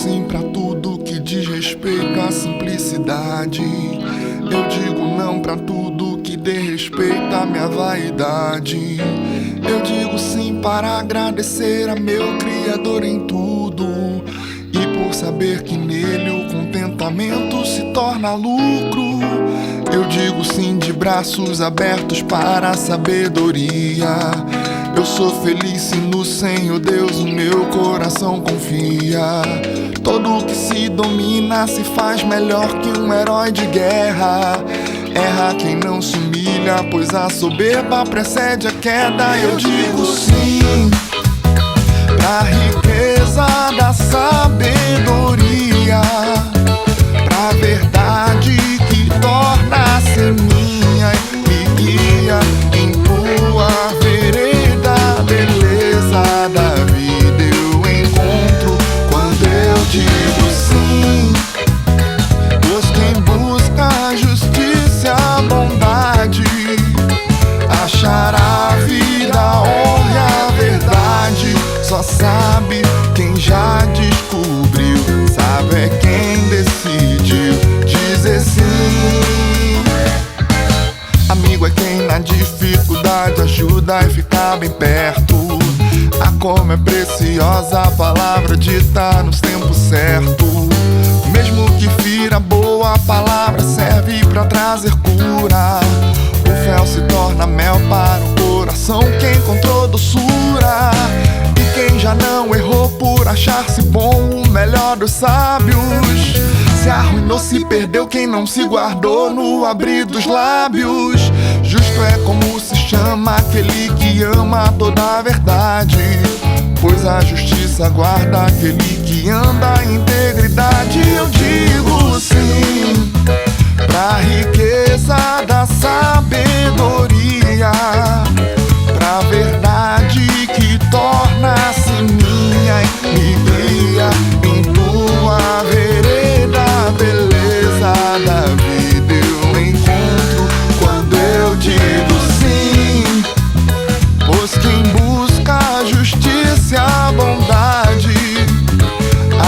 sim pra tudo que diz respeito à simplicidade. Eu digo não pra tudo que dê respeito à minha vaidade. Eu digo sim para agradecer a meu Criador em tudo, e por saber que nele o contentamento se torna lucro. Eu digo sim de braços abertos para a sabedoria. Eu sou feliz se no Senhor Deus o meu coração confia. Todo que se domina se faz melhor que um herói de guerra. Erra quem não se humilha, pois a soberba precede a queda. Eu digo sim pra riqueza da sabedoria, pra verdade que torna-se minha e me guia em tua vereda. Beleza da vida eu encontro quando eu digo sim, pois quem busca a justiça e a bondade achará a vida, a honra e a verdade. Só sabe quem já descobriu, sabe é quem decidiu dizer sim. Amigo é quem na dificuldade ajuda e fica bem perto. Ah, como é preciosa a palavra dita nos tempos certos. Mesmo que fira, boa palavra serve pra trazer cura. O fel se torna mel para o coração que encontrou doçura. E quem já não errou por achar-se bom, o melhor dos sábios, se arruinou, se perdeu quem não se guardou no abrir dos lábios. Justo é como se chama aquele que ama toda a verdade, pois a justiça guarda aquele que anda em integridade. Eu digo sim pra riqueza da sabedoria, pra verdade que torna-se minha e me guia em tua vereda. Beleza da vida eu encontro quando eu digo sim, pois quem busca a justiça e a bondade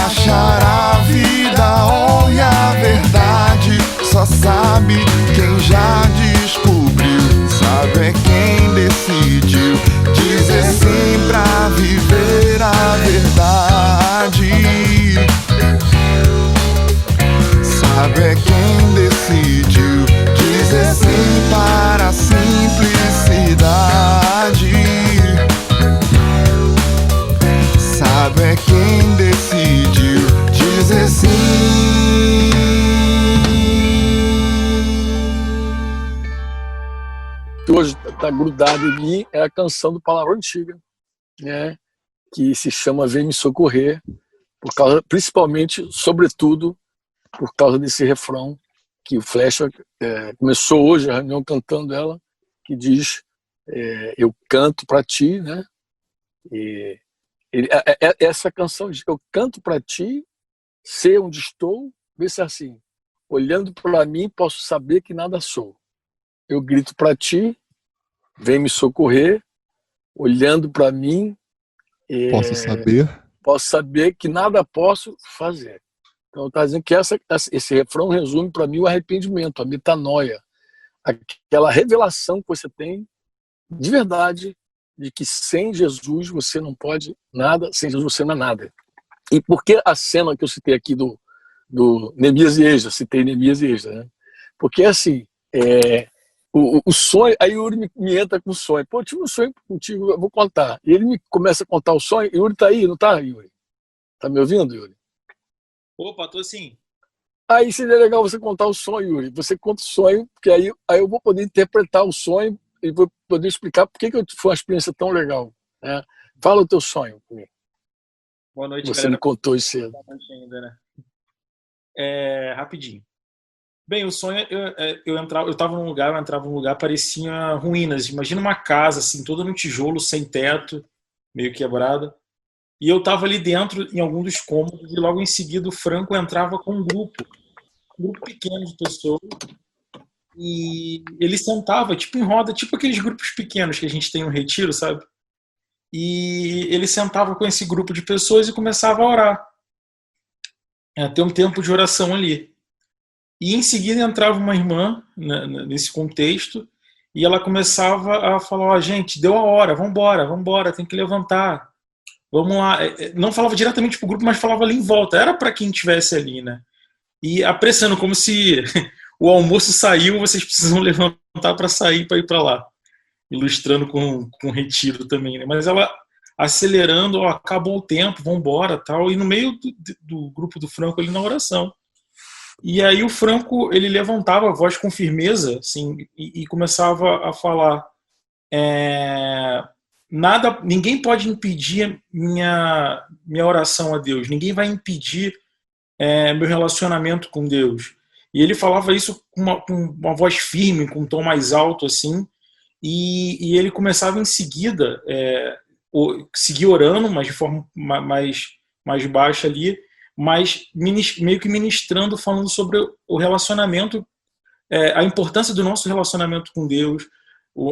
achará a vida, a honra e a verdade. Só sabe quem já descobriu, sabe é quem decidiu dizer sim pra viver a verdade. Sabe é quem decidiu dizer sim para a simplicidade. Sabe é quem decidiu dizer sim. Que hoje está grudado em mim é a canção do Palavra Antiga, né, que se chama Vem Me Socorrer, por causa, principalmente, sobretudo, por causa desse refrão que o Flecha começou hoje a reunião cantando ela, que diz eu canto para ti, né? E essa canção diz: eu canto para ti, sei onde estou, vê se é assim, olhando para mim posso saber que nada sou. Eu grito para ti, vem me socorrer, olhando para mim, posso saber que nada posso fazer. Então está dizendo que esse refrão resume para mim o arrependimento, a metanoia, aquela revelação que você tem de verdade de que sem Jesus você não pode nada, sem Jesus você não é nada. E por que a cena que eu citei aqui do Neemias e Esdras, citei Neemias e Esdras, né? Porque assim, o sonho, aí o Yuri me entra com o sonho. Pô, eu tive um sonho contigo, eu vou contar. E ele me começa a contar o sonho. Yuri tá aí, não tá, Yuri? Tá me ouvindo, Yuri? Opa, tô sim. Aí seria legal você contar o sonho, Yuri. Você conta o sonho, porque aí eu vou poder interpretar o sonho e vou poder explicar por que foi uma experiência tão legal, né? Fala o teu sonho comigo. Boa noite, você galera. me contou isso cedo. Ainda, né? Rapidinho. Bem, o sonho, eu entrava num lugar, parecia ruínas. Imagina uma casa, assim, toda no tijolo, sem teto, meio quebrada. E eu estava ali dentro, em algum dos cômodos, e logo em seguida o Franco entrava com um grupo pequeno de pessoas, e ele sentava, tipo em roda, tipo aqueles grupos pequenos que a gente tem no retiro, sabe? E ele sentava com esse grupo de pessoas e começava a orar. ter um tempo de oração ali. E em seguida entrava uma irmã, né, nesse contexto, e ela começava a falar: ó, gente, deu a hora, vambora, tem que levantar, vamos lá. Não falava diretamente pro grupo, mas falava ali em volta, era para quem estivesse ali, né? E apressando, como se o almoço saiu, vocês precisam levantar para sair, para ir para lá. Ilustrando com retiro também, né? Mas ela acelerando, ó, acabou o tempo, vambora, tal, e no meio do grupo do Franco ali na oração. E aí o Franco, ele levantava a voz com firmeza, assim, e começava a falar: nada, ninguém pode impedir minha oração a Deus, ninguém vai impedir meu relacionamento com Deus. E ele falava isso com uma voz firme, com um tom mais alto, assim, e ele começava em seguida seguir orando, mas de forma mais baixa ali, mas meio que ministrando, falando sobre o relacionamento, a importância do nosso relacionamento com Deus,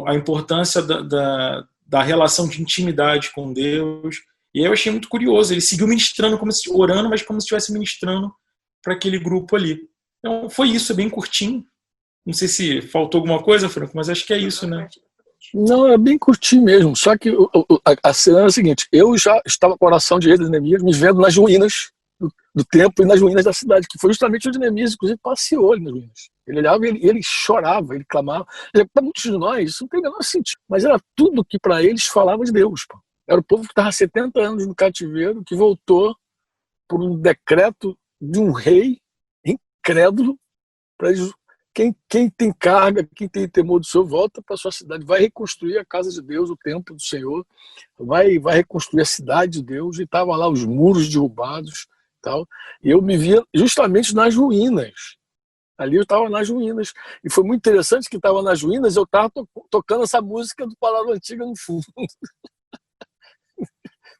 a importância da relação de intimidade com Deus. E aí eu achei muito curioso, ele seguiu ministrando, orando, mas como se estivesse ministrando para aquele grupo ali. Então foi isso, é bem curtinho. Não sei se faltou alguma coisa, Franco, mas acho que é isso, né? Não, é bem curtinho mesmo. Só que a cena é a seguinte: eu já estava com a oração de rei de Neemias, me vendo nas ruínas do templo e nas ruínas da cidade, que foi justamente onde Neemias, inclusive, passeou ali nas ruínas. Ele olhava e ele chorava, ele clamava. Para muitos de nós, isso não tem o menor sentido. Mas era tudo que para eles falava de Deus. Pô. Era o povo que estava há 70 anos no cativeiro, que voltou por um decreto de um rei incrédulo para eles. Quem tem carga, quem tem temor do Senhor, volta para a sua cidade, vai reconstruir a casa de Deus, o templo do Senhor, vai reconstruir a cidade de Deus, e estavam lá os muros derrubados, tal. E eu me via justamente nas ruínas. Ali eu estava nas ruínas. E foi muito interessante que estava nas ruínas, eu estava tocando essa música do Palavra Antiga no fundo.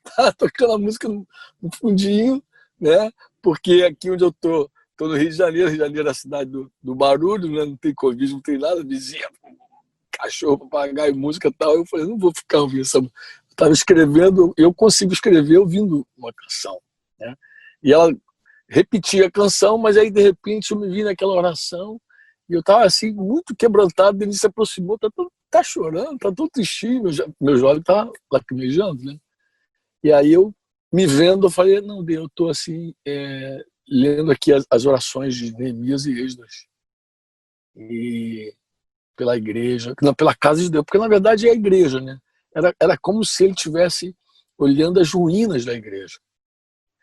Estava tocando a música no fundinho, né? Porque aqui onde eu estou no Rio de Janeiro é a cidade do barulho, né? Não tem Covid, não tem nada, vizinha, cachorro, papagaio, música e tal. Eu falei: não vou ficar ouvindo essa música. Eu estava escrevendo, eu consigo escrever ouvindo uma canção, né? E ela repetia a canção, mas aí de repente eu me vi naquela oração e eu estava assim, muito quebrantado. Ele se aproximou: tá chorando, tá tão tristinho, meus olhos estavam lacrimejando, né? E aí eu, me vendo, eu falei: não, Deus, eu estou assim, lendo aqui as orações de Neemias e Esdras, e pela igreja, não, pela casa de Deus, porque na verdade é a igreja, né? Era como se ele estivesse olhando as ruínas da igreja.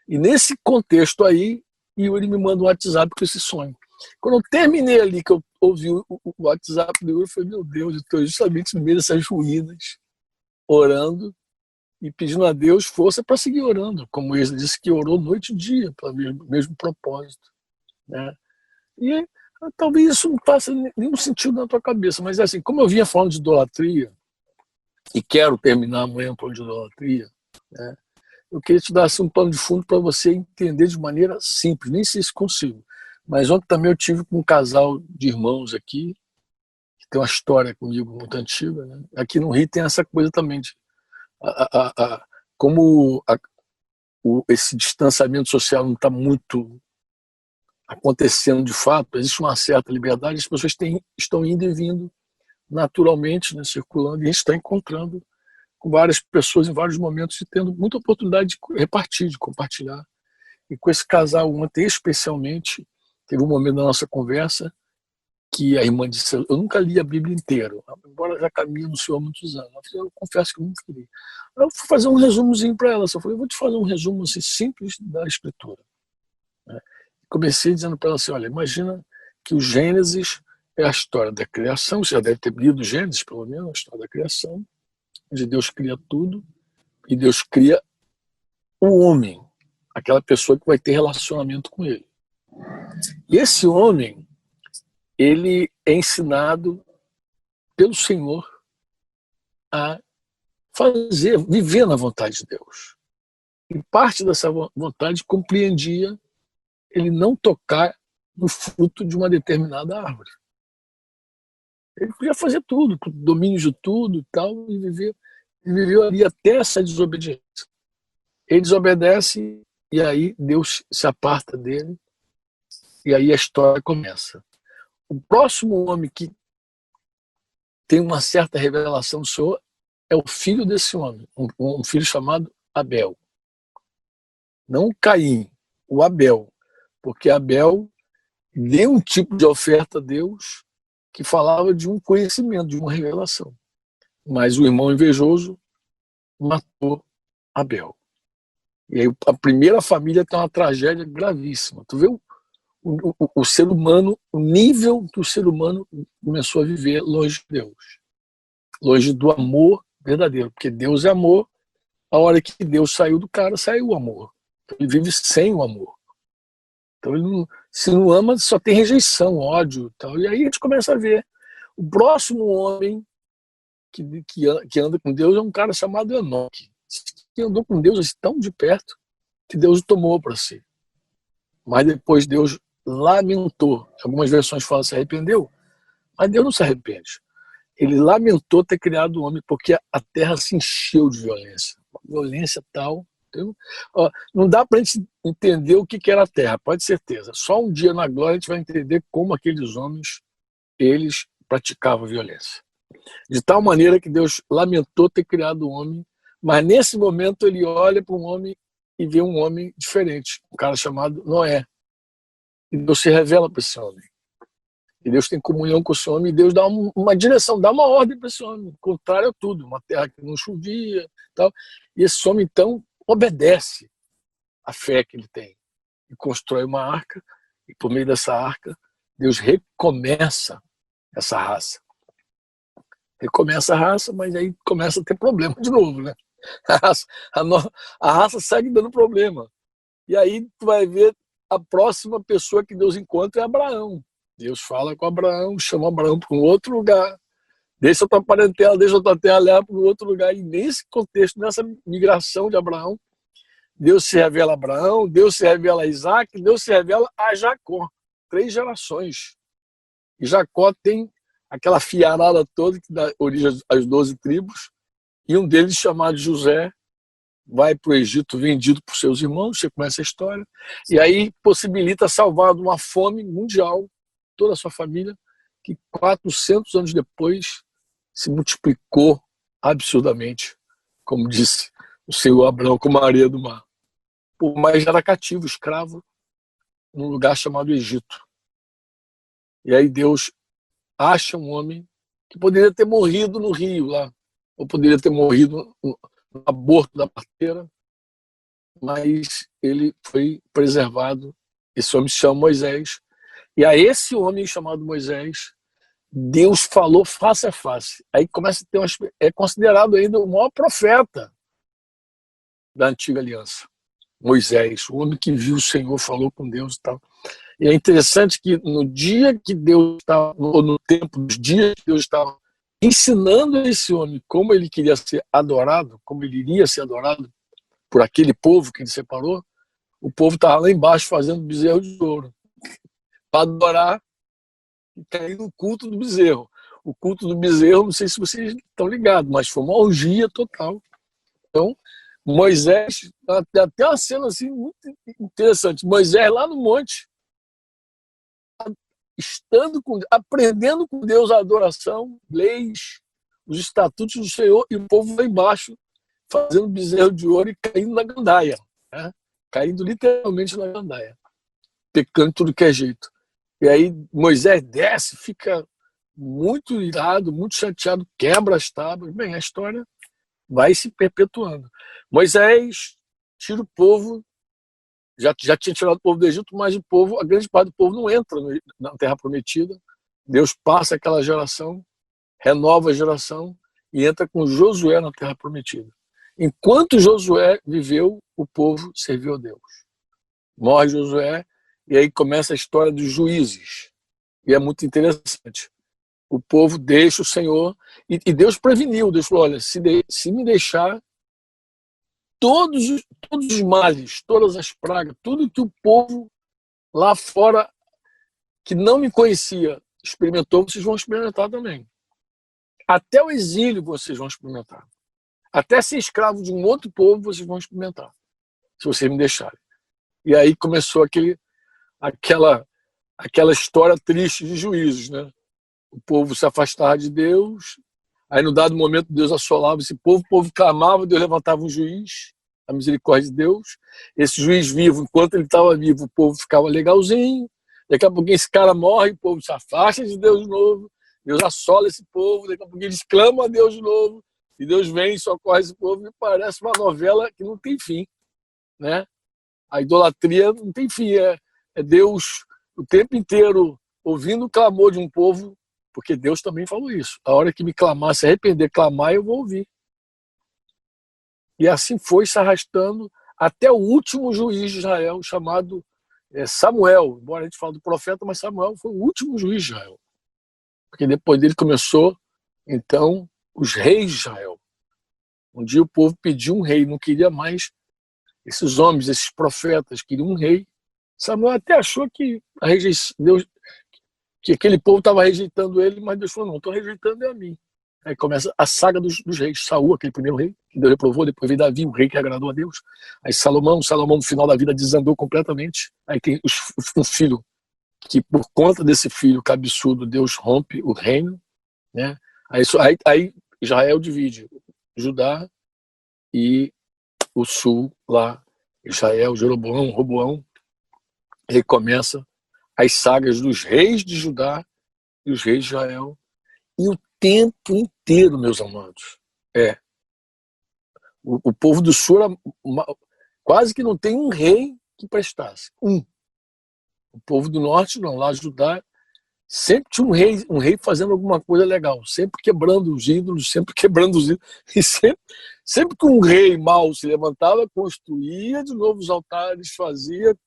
E nesse contexto aí, Yuri me manda um WhatsApp com esse sonho. Quando eu terminei ali, que eu ouvi o WhatsApp do Yuri, eu falei: meu Deus, eu estou justamente no meio dessas ruínas, orando e pedindo a Deus força para seguir orando, como ele disse que orou noite e dia para o mesmo propósito, né? E talvez isso não faça nenhum sentido na tua cabeça, mas assim, como eu vinha falando de idolatria e quero terminar amanhã falando de idolatria, né? Eu queria te dar assim, um pano de fundo para você entender de maneira simples, nem sei se consigo. Mas ontem também eu tive com um casal de irmãos aqui, que tem uma história comigo muito antiga, né? Aqui no Rio tem essa coisa também de como esse distanciamento social não está muito acontecendo de fato, existe uma certa liberdade, as pessoas estão indo e vindo naturalmente, né, circulando, e a gente está encontrando com várias pessoas em vários momentos e tendo muita oportunidade de repartir, de compartilhar. E com esse casal ontem, especialmente, teve um momento da nossa conversa que a irmã disse: eu nunca li a Bíblia inteira, embora já caminhe no Senhor há muitos anos. Eu confesso que eu nunca li. Eu fui fazer um resumozinho para ela. Eu falei: eu vou te fazer um resumo assim, simples da Escritura. Comecei dizendo para ela assim: olha, imagina que o Gênesis é a história da criação. Você já deve ter lido Gênesis, pelo menos, a história da criação, onde Deus cria tudo e Deus cria o homem, aquela pessoa que vai ter relacionamento com ele. E esse homem, ele é ensinado pelo Senhor a viver na vontade de Deus. E parte dessa vontade compreendia ele não tocar no fruto de uma determinada árvore. Ele podia fazer tudo, domínio de tudo e tal, e viveu ali até essa desobediência. Ele desobedece e aí Deus se aparta dele, e aí a história começa. O próximo homem que tem uma certa revelação do Senhor é o filho desse homem, um filho chamado Abel. Não o Caim, o Abel. Porque Abel deu um tipo de oferta a Deus que falava de um conhecimento, de uma revelação. Mas o irmão invejoso matou Abel. E aí a primeira família tem uma tragédia gravíssima. Tu vê o ser humano, o nível que o ser humano começou a viver longe de Deus. Longe do amor verdadeiro. Porque Deus é amor. A hora que Deus saiu do cara, saiu o amor. Então, ele vive sem o amor. Então, ele não, se não ama, só tem rejeição, ódio. Tal. E aí a gente começa a ver. O próximo homem que anda com Deus é um cara chamado Enoque, que andou com Deus assim, tão de perto que Deus o tomou para si. Mas depois Deus lamentou. Algumas versões falam se arrependeu, mas Deus não se arrepende. Ele lamentou ter criado o homem porque a terra se encheu de violência. Violência tal. Então, não dá para a gente entender o que era a terra, pode ter certeza. Só um dia na glória a gente vai entender como aqueles homens, eles praticavam violência. De tal maneira que Deus lamentou ter criado o homem, mas nesse momento ele olha para um homem e vê um homem diferente, um cara chamado Noé. E Deus se revela para esse homem. E Deus tem comunhão com esse homem, e Deus dá uma direção, dá uma ordem para esse homem, contrário a tudo, uma terra que não chovia, tal. E esse homem, então, obedece à fé que ele tem e constrói uma arca, e por meio dessa arca, Deus recomeça essa raça. Recomeça a raça, mas aí começa a ter problema de novo, né? A raça segue dando problema. E aí tu vai ver a próxima pessoa que Deus encontra é Abraão. Deus fala com Abraão, chama Abraão para um outro lugar, deixa a tua parentela, deixa a tua terra, leva para um outro lugar. E nesse contexto, nessa migração de Abraão, Deus se revela a Abraão, Deus se revela a Isaac, Deus se revela a Jacó. 3 gerações. E Jacó tem aquela fiarada toda que dá origem às 12 tribos, e um deles, chamado José, vai para o Egito vendido por seus irmãos, você conhece a história, e aí possibilita salvar de uma fome mundial toda a sua família, que 400 anos depois se multiplicou absurdamente, como disse o Senhor Abraão, como a areia do mar. Por mais era cativo, escravo, num lugar chamado Egito. E aí Deus acha um homem que poderia ter morrido no rio lá, ou poderia ter morrido no aborto da parteira, mas ele foi preservado. Esse homem se chama Moisés. E a esse homem chamado Moisés, Deus falou face a face. Aí começa a ter é considerado ainda o maior profeta da antiga aliança. Moisés, o homem que viu o Senhor, falou com Deus e tal. E é interessante que no dia que Deus estava, ou no tempo dos dias que Deus estava ensinando a esse homem como ele queria ser adorado, como ele iria ser adorado por aquele povo que ele separou, o povo estava lá embaixo fazendo bezerro de ouro para adorar e cair no culto do bezerro. O culto do bezerro, não sei se vocês estão ligados, mas foi uma orgia total. Então, Moisés, até uma cena assim muito interessante. Moisés lá no monte, aprendendo com Deus a adoração, leis, os estatutos do Senhor, e o povo lá embaixo fazendo bezerro de ouro e caindo na gandaia, né? Caindo literalmente na gandaia, pecando tudo que é jeito. E aí Moisés desce, fica muito irado, muito chateado, quebra as tábuas. Bem, a história vai se perpetuando. Moisés tira o povo, já tinha tirado o povo do Egito, mas o povo, a grande parte do povo não entra na Terra Prometida. Deus passa aquela geração, renova a geração e entra com Josué na Terra Prometida. Enquanto Josué viveu, o povo serviu a Deus. Morre Josué e aí começa a história dos juízes. E é muito interessante. O povo deixa o Senhor e Deus preveniu. Deus falou, olha, se me deixar, todos os males, todas as pragas, tudo que o povo lá fora que não me conhecia experimentou, vocês vão experimentar também. Até o exílio vocês vão experimentar. Até ser escravo de um outro povo vocês vão experimentar, se vocês me deixarem. E aí começou aquela história triste de juízos, né? O povo se afastava de Deus, aí no dado momento Deus assolava esse povo, o povo clamava, Deus levantava um juiz, a misericórdia de Deus. Esse juiz vivo, enquanto ele estava vivo, o povo ficava legalzinho. Daqui a pouquinho esse cara morre, o povo se afasta de Deus de novo, Deus assola esse povo, daqui a pouquinho eles clamam a Deus de novo, e Deus vem e socorre esse povo, e parece uma novela que não tem fim, né? A idolatria não tem fim, é Deus o tempo inteiro ouvindo o clamor de um povo, porque Deus também falou isso. A hora que me clamar, se arrepender, clamar, eu vou ouvir. E assim foi se arrastando até o último juiz de Israel, chamado Samuel. Embora a gente fale do profeta, mas Samuel foi o último juiz de Israel. Porque depois dele começou, então, os reis de Israel. Um dia o povo pediu um rei, não queria mais esses homens, esses profetas, queriam um rei. Samuel até achou que Deus, que aquele povo estava rejeitando ele, mas Deus falou, não, estou rejeitando a mim. Aí começa a saga dos reis. Saul, aquele primeiro rei, que Deus reprovou, depois veio Davi, o rei que agradou a Deus. Aí Salomão no final da vida desandou completamente. Aí tem um filho, que por conta desse filho cabeçudo, Deus rompe o reino, né? Aí Israel divide Judá e o sul lá, Israel, Jeroboão, Roboão, recomeça as sagas dos reis de Judá e os reis de Israel. E o tempo inteiro, meus amados, o povo do sul era quase que não tem um rei que prestasse. O povo do norte não, lá Judá sempre tinha um rei fazendo alguma coisa legal, sempre quebrando os ídolos, e sempre que um rei mau se levantava, construía de novo os altares, fazia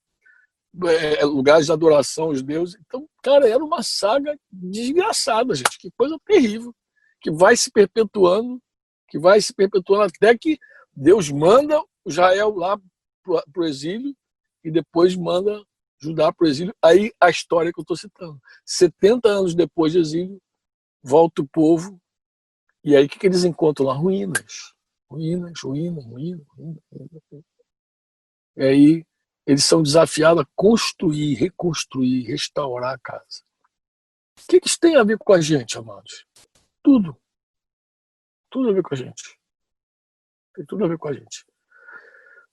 lugares de adoração aos deuses. Então, cara, era uma saga desgraçada, gente, que coisa terrível, que vai se perpetuando até que Deus manda Israel lá para o exílio e depois manda Judá para o exílio. Aí a história que eu estou citando. 70 anos depois do exílio, volta o povo, e aí o que eles encontram lá? Ruínas. E aí eles são desafiados a construir, reconstruir, restaurar a casa. O que isso tem a ver com a gente, amados? Tudo. Tudo a ver com a gente. Tem tudo a ver com a gente.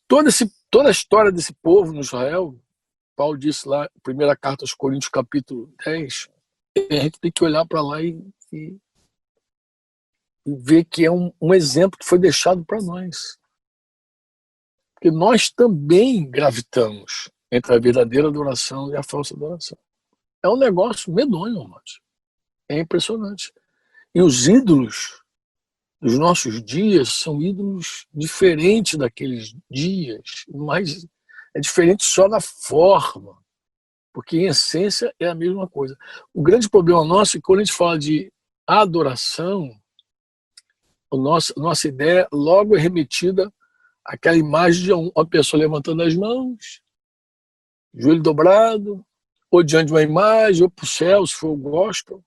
Toda a história desse povo no Israel, Paulo disse lá, primeira carta aos Coríntios, capítulo 10, a gente tem que olhar para lá e ver que é um exemplo que foi deixado para nós. Porque nós também gravitamos entre a verdadeira adoração e a falsa adoração. É um negócio medonho, amados. É impressionante. E os ídolos dos nossos dias são ídolos diferentes daqueles dias, mas é diferente só na forma, porque em essência é a mesma coisa. O grande problema nosso é que quando a gente fala de adoração, nossa ideia logo é remetida àquela imagem de uma pessoa levantando as mãos, joelho dobrado, ou diante de uma imagem, ou para o céu, se for o gospel,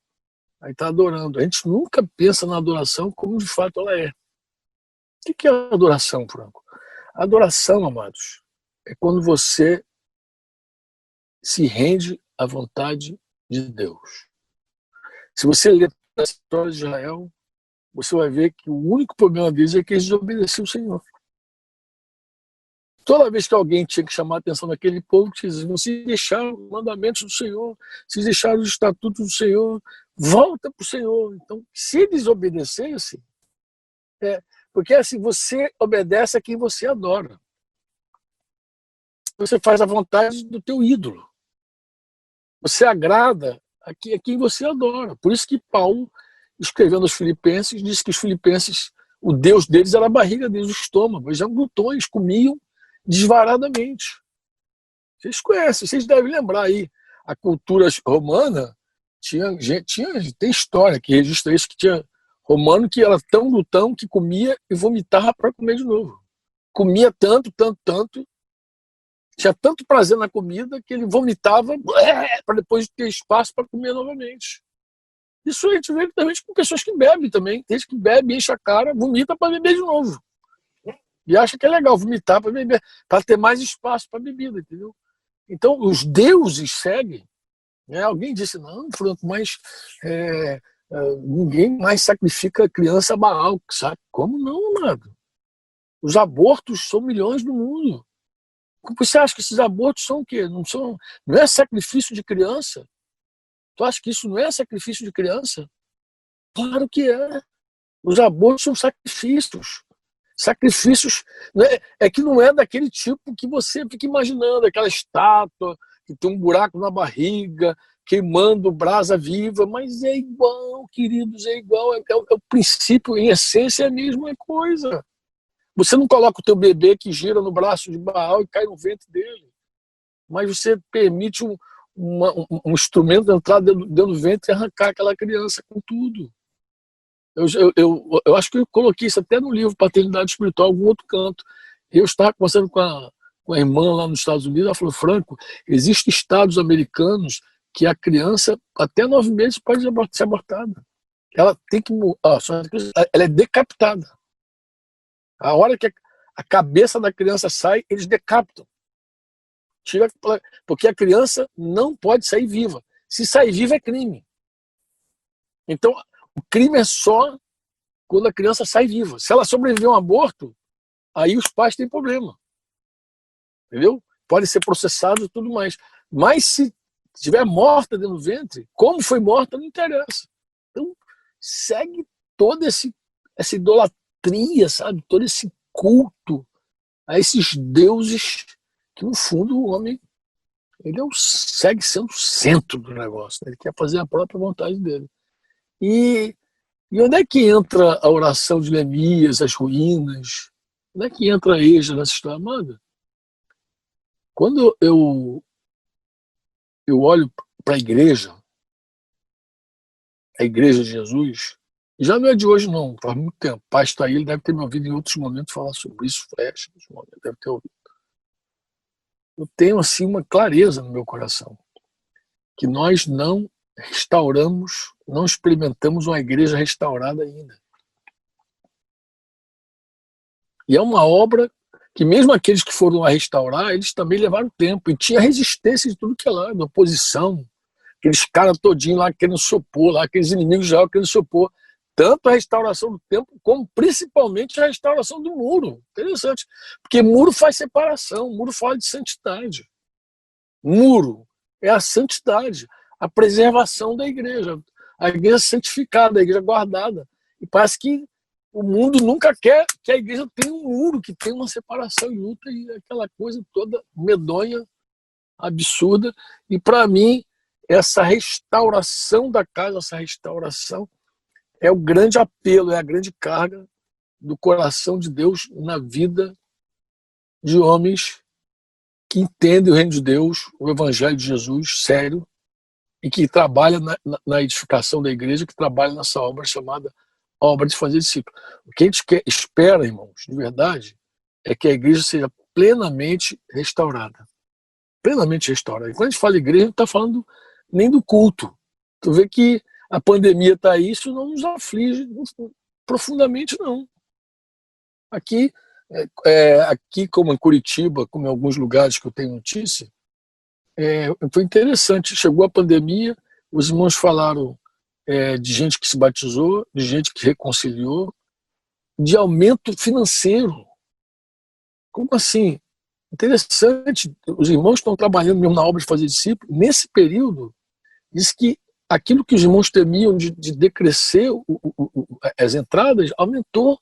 aí está adorando. A gente nunca pensa na adoração como de fato ela é. O que é adoração, Franco? Adoração, amados, é quando você se rende à vontade de Deus. Se você ler a história de Israel, você vai ver que o único problema deles é que eles desobedeciam o Senhor. Toda vez que alguém tinha que chamar a atenção daquele povo, se deixaram os mandamentos do Senhor, se deixaram os estatutos do Senhor, volta para o Senhor. Então, se eles obedecessem, porque assim, você obedece a quem você adora. Você faz a vontade do teu ídolo. Você agrada a quem você adora. Por isso que Paulo, escrevendo aos Filipenses, disse que os Filipenses, o Deus deles era a barriga deles, o estômago. Eles eram glutões, comiam desvaradamente. Vocês conhecem, vocês devem lembrar aí. A cultura romana tem história que registra isso, que tinha romano que era tão glutão que comia e vomitava para comer de novo. Comia tanto, tinha tanto prazer na comida que ele vomitava para depois ter espaço para comer novamente. Isso a gente vê também com pessoas que bebem também. Tem gente que bebe, enche a cara, vomita para beber de novo. E acha que é legal vomitar para beber, para ter mais espaço para bebida, entendeu? Então, os deuses seguem. Né? Alguém disse, não, Franco, mas ninguém mais sacrifica criança a Baal. Sabe? Como não, amado? Os abortos são milhões no mundo. Você acha que esses abortos são o quê? Não é sacrifício de criança? Tu acha que isso não é sacrifício de criança? Claro que é. Os abortos são sacrifícios. Sacrifícios, né? É que não é daquele tipo que você fica imaginando, aquela estátua que tem um buraco na barriga, queimando brasa viva, mas é igual, queridos, é igual, é o princípio, em essência é a mesma coisa. Você não coloca o teu bebê que gira no braço de Baal e cai no ventre dele, mas você permite um instrumento entrar dentro do ventre e arrancar aquela criança com tudo. Eu acho que eu coloquei isso até no livro Paternidade Espiritual, algum outro canto. Eu estava conversando com a irmã lá nos Estados Unidos, ela falou, Franco, existem estados americanos que a criança, até 9 meses, pode ser abortada. Ela tem que ela é decapitada. A hora que a cabeça da criança sai, eles decapitam. Porque a criança não pode sair viva. Se sair viva é crime. Então, o crime é só quando a criança sai viva. Se ela sobreviver a um aborto, aí os pais têm problema. Entendeu? Pode ser processado e tudo mais. Mas se estiver morta dentro do ventre, como foi morta, não interessa. Então, segue toda essa idolatria, sabe? Todo esse culto a esses deuses que, no fundo, o homem segue sendo o centro do negócio. Né? Ele quer fazer a própria vontade dele. E onde é que entra a oração de Neemias, as ruínas? Onde é que entra a Êxodo nessa história, amada? Quando eu olho para a igreja de Jesus, já não é de hoje não, faz muito tempo. O pai está aí, ele deve ter me ouvido em outros momentos falar sobre isso, deve ter ouvido. Eu tenho assim uma clareza no meu coração, que nós não restauramos, não experimentamos uma igreja restaurada ainda. E é uma obra que mesmo aqueles que foram a restaurar, eles também levaram tempo. E tinha resistência de tudo que é lá, da oposição. Aqueles caras todinhos lá querendo se opor, lá, aqueles inimigos já querendo se opor. Tanto a restauração do templo, como principalmente a restauração do muro. Interessante. Porque muro faz separação, muro fala de santidade. Muro é a santidade, a preservação da igreja. A igreja santificada, a igreja guardada. E parece que o mundo nunca quer que a igreja tenha um muro, que tenha uma separação e luta e aquela coisa toda medonha, absurda. E para mim, essa restauração da casa, essa restauração é o grande apelo, é a grande carga do coração de Deus na vida de homens que entendem o reino de Deus, o evangelho de Jesus, sério, e que trabalha na edificação da igreja, que trabalha nessa obra chamada obra de fazer discípulo. O que a gente espera, irmãos, de verdade, é que a igreja seja plenamente restaurada. Plenamente restaurada. E quando a gente fala igreja, não está falando nem do culto. Tu vê que a pandemia está aí, isso não nos aflige profundamente, não. Aqui, como em Curitiba, como em alguns lugares que eu tenho notícia, foi interessante. Chegou a pandemia, os irmãos falaram de gente que se batizou, de gente que reconciliou, de aumento financeiro. Como assim? Interessante. Os irmãos estão trabalhando mesmo na obra de fazer discípulo. Nesse período, diz que aquilo que os irmãos temiam de decrescer as entradas aumentou.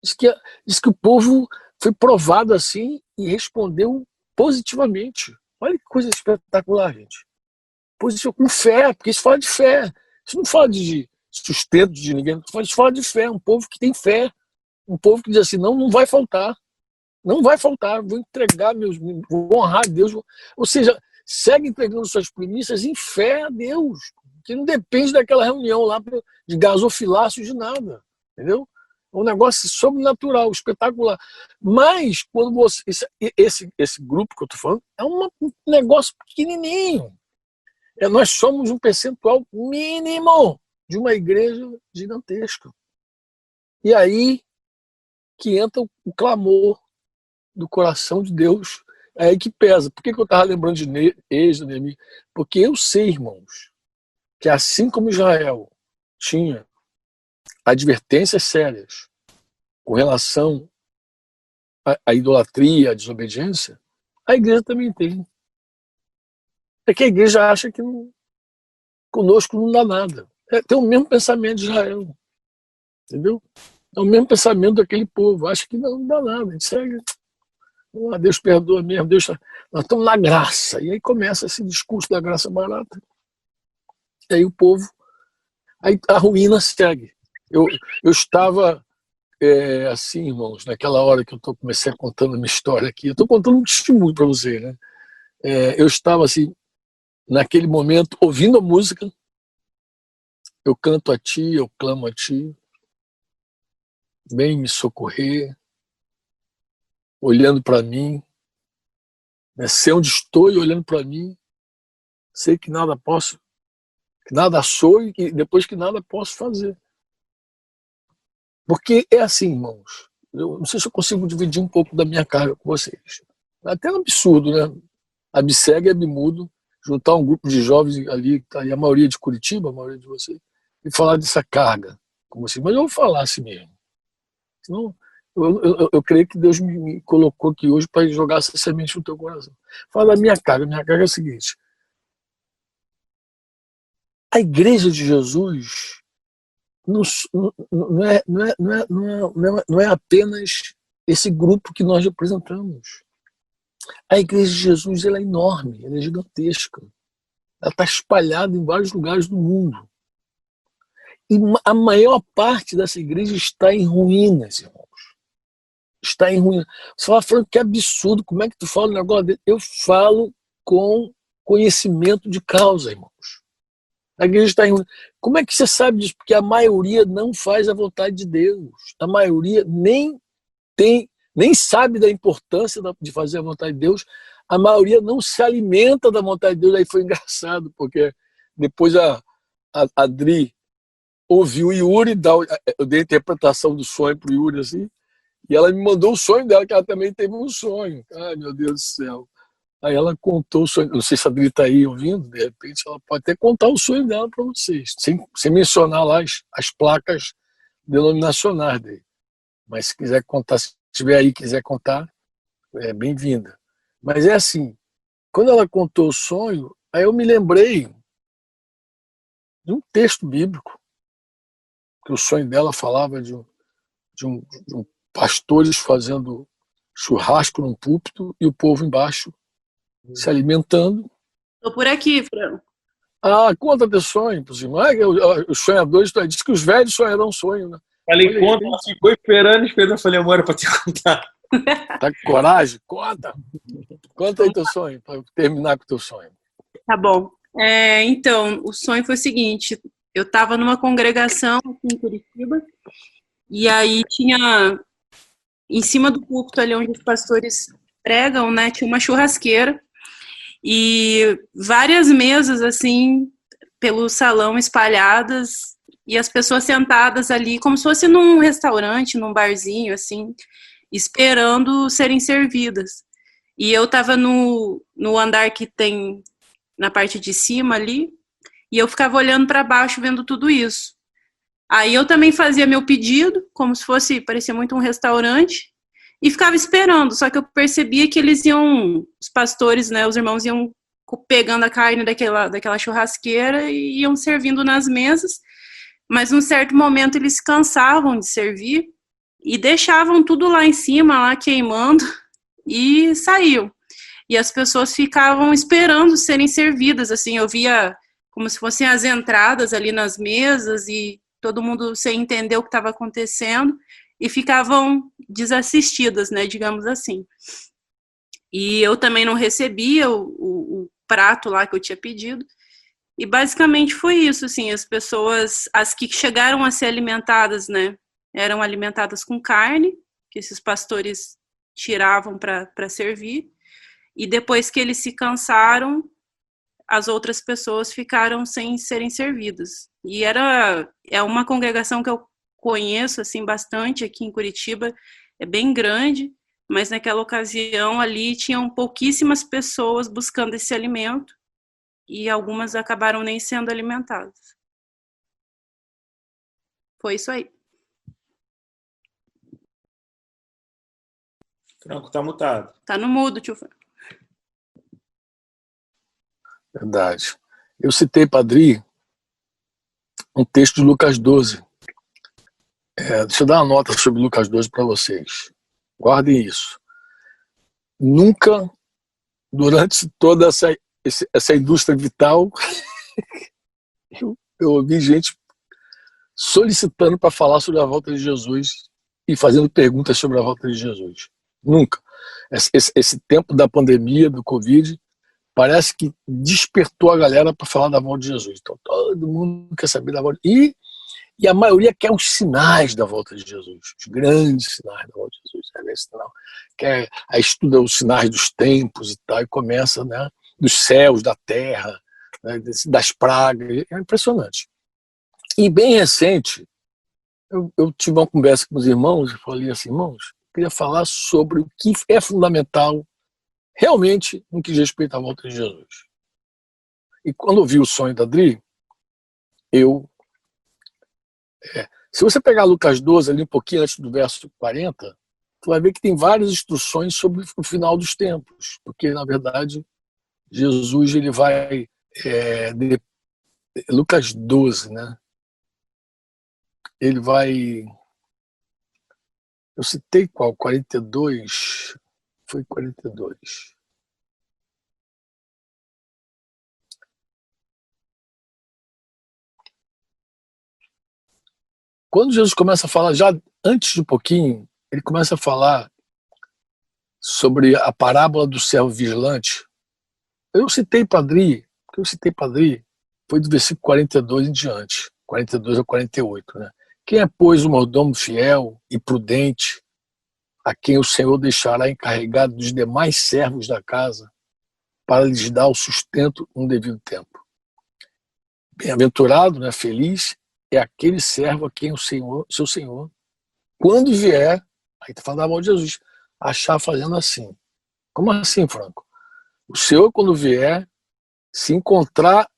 Diz que o povo foi provado assim e respondeu positivamente. Olha que coisa espetacular, gente. Positivou com fé, porque isso fala de fé. Isso não fala de sustento de ninguém, isso fala de fé. Um povo que tem fé. Um povo que diz assim, não vai faltar. Não vai faltar, vou entregar vou honrar a Deus. Ou seja, segue entregando suas primícias em fé a Deus, que não depende daquela reunião lá de gasofilácio, de nada, entendeu? É um negócio sobrenatural, espetacular. Mas, quando esse grupo que eu estou falando, é um negócio pequenininho. Nós somos um percentual mínimo de uma igreja gigantesca. E aí, que entra o clamor do coração de Deus. É aí que pesa. Por que eu estava lembrando de Êxodo, Neemias? Porque eu sei, irmãos, que assim como Israel tinha advertências sérias com relação à idolatria, à desobediência, a igreja também tem. É que a igreja acha que conosco não dá nada. Tem o mesmo pensamento de Israel. Entendeu? É o mesmo pensamento daquele povo. Acha que não dá nada. A gente segue. Deus perdoa mesmo. Nós estamos na graça. E aí começa esse discurso da graça barata. E aí o povo. Aí a ruína segue. Eu estava assim, irmãos, naquela hora que eu comecei contando a minha história aqui. Eu estou contando um testemunho para você, né? Eu estava assim, naquele momento, ouvindo a música. Eu canto a ti, eu clamo a ti. Vem me socorrer. Olhando para mim. Sei onde estou e olhando para mim. Sei que nada posso, que nada sou e depois que nada posso fazer. Porque é assim, irmãos. Eu não sei se eu consigo dividir um pouco da minha carga com vocês. É até um absurdo, né? Abseg e Abmudo, juntar um grupo de jovens ali, que tá aí, a maioria de Curitiba, a maioria de vocês, e falar dessa carga. Como assim? Mas eu vou falar assim mesmo. Senão, eu creio que Deus me colocou aqui hoje para jogar essa semente no teu coração. Fala da minha carga. Minha carga é a seguinte. A igreja de Jesus não é apenas esse grupo que nós representamos. A igreja de Jesus ela é enorme, ela é gigantesca. Ela está espalhada em vários lugares do mundo. E a maior parte dessa igreja está em ruínas, irmãos. Está em ruínas. Você fala, Franco, que absurdo, como é que tu fala um negócio desse? Eu falo com conhecimento de causa, irmãos. A igreja está em ruínas. Como é que você sabe disso? Porque a maioria não faz a vontade de Deus. A maioria nem sabe da importância de fazer a vontade de Deus. A maioria não se alimenta da vontade de Deus. Aí foi engraçado, porque depois a Adri ouviu o Yuri, eu dei a interpretação do sonho para o Yuri, assim, e ela me mandou o sonho dela, que ela também teve um sonho. Ai, meu Deus do céu. Aí ela contou o sonho. Não sei se a Adri está aí ouvindo, de repente ela pode até contar o sonho dela para vocês, sem mencionar lá as placas denominacionais dele. Mas se quiser contar, se estiver aí quiser contar, é bem-vinda. Mas é assim, quando ela contou o sonho, aí eu me lembrei de um texto bíblico, que o sonho dela falava de pastores fazendo churrasco num púlpito e o povo embaixo se alimentando. Estou por aqui, Fran. Conta teu sonho, por cima. Os sonhadores, diz que os velhos sonharão sonho, né? Falei, conta, ela ficou esperando. Falei, amor, era pra te contar. Tá com coragem? Conta. Conta aí teu sonho, para terminar com teu sonho. Tá bom. Então, o sonho foi o seguinte, eu estava numa congregação aqui em Curitiba, e aí tinha, em cima do púlpito ali onde os pastores pregam, né, tinha uma churrasqueira, e várias mesas, assim, pelo salão espalhadas, e as pessoas sentadas ali, como se fosse num restaurante, num barzinho, assim, esperando serem servidas. E eu estava no andar que tem na parte de cima ali, e eu ficava olhando para baixo, vendo tudo isso. Aí eu também fazia meu pedido, como se fosse, parecia muito um restaurante, e ficava esperando, só que eu percebia que eles iam, os pastores, né, os irmãos iam pegando a carne daquela churrasqueira e iam servindo nas mesas, mas num certo momento eles se cansavam de servir e deixavam tudo lá em cima, lá queimando, e saíam. E as pessoas ficavam esperando serem servidas, assim, eu via como se fossem as entradas ali nas mesas e todo mundo sem entender o que estava acontecendo e ficavam desassistidas, né, digamos assim. E eu também não recebia o prato lá que eu tinha pedido. E basicamente foi isso, assim, as pessoas, as que chegaram a ser alimentadas, né, eram alimentadas com carne, que esses pastores tiravam para servir, e depois que eles se cansaram, as outras pessoas ficaram sem serem servidas. E é uma congregação que eu conheço, assim, bastante aqui em Curitiba, é bem grande, mas naquela ocasião ali tinham pouquíssimas pessoas buscando esse alimento e algumas acabaram nem sendo alimentadas. Foi isso aí. Franco, tá mutado. Tá no mudo, tio Franco. Verdade. Eu citei, Padri, um texto de Lucas 12. Deixa eu dar uma nota sobre Lucas 12 para vocês. Guardem isso. Nunca, durante toda essa indústria vital, eu ouvi gente solicitando para falar sobre a volta de Jesus e fazendo perguntas sobre a volta de Jesus. Nunca. Esse tempo da pandemia, do Covid, parece que despertou a galera para falar da volta de Jesus. Então todo mundo quer saber da volta. E a maioria quer os sinais da volta de Jesus, os grandes sinais da volta de Jesus. Aí estuda os sinais dos tempos e tal, e começa, né, dos céus, da terra, né, das pragas. É impressionante. E bem recente, eu tive uma conversa com os irmãos e falei assim, irmãos, eu queria falar sobre o que é fundamental realmente no que diz respeito à volta de Jesus. E quando eu vi o sonho da Adri, se você pegar Lucas 12, ali um pouquinho antes do verso 40, tu vai ver que tem várias instruções sobre o final dos tempos, porque, na verdade, Jesus ele vai... Lucas 12, né? Ele vai... Eu citei qual? 42? Foi 42. Quando Jesus começa a falar, já antes de um pouquinho, ele começa a falar sobre a parábola do servo vigilante. Eu citei Padri, foi do versículo 42 em diante, 42 a 48, né? Quem é, pois, o mordomo fiel e prudente, a quem o Senhor deixará encarregado dos demais servos da casa, para lhes dar o sustento no devido tempo? Bem-aventurado, né, feliz, é aquele servo a quem o Senhor, seu Senhor, quando vier, aí está falando da mão de Jesus, achar fazendo assim. Como assim, Franco? O Senhor, quando vier, se encontrar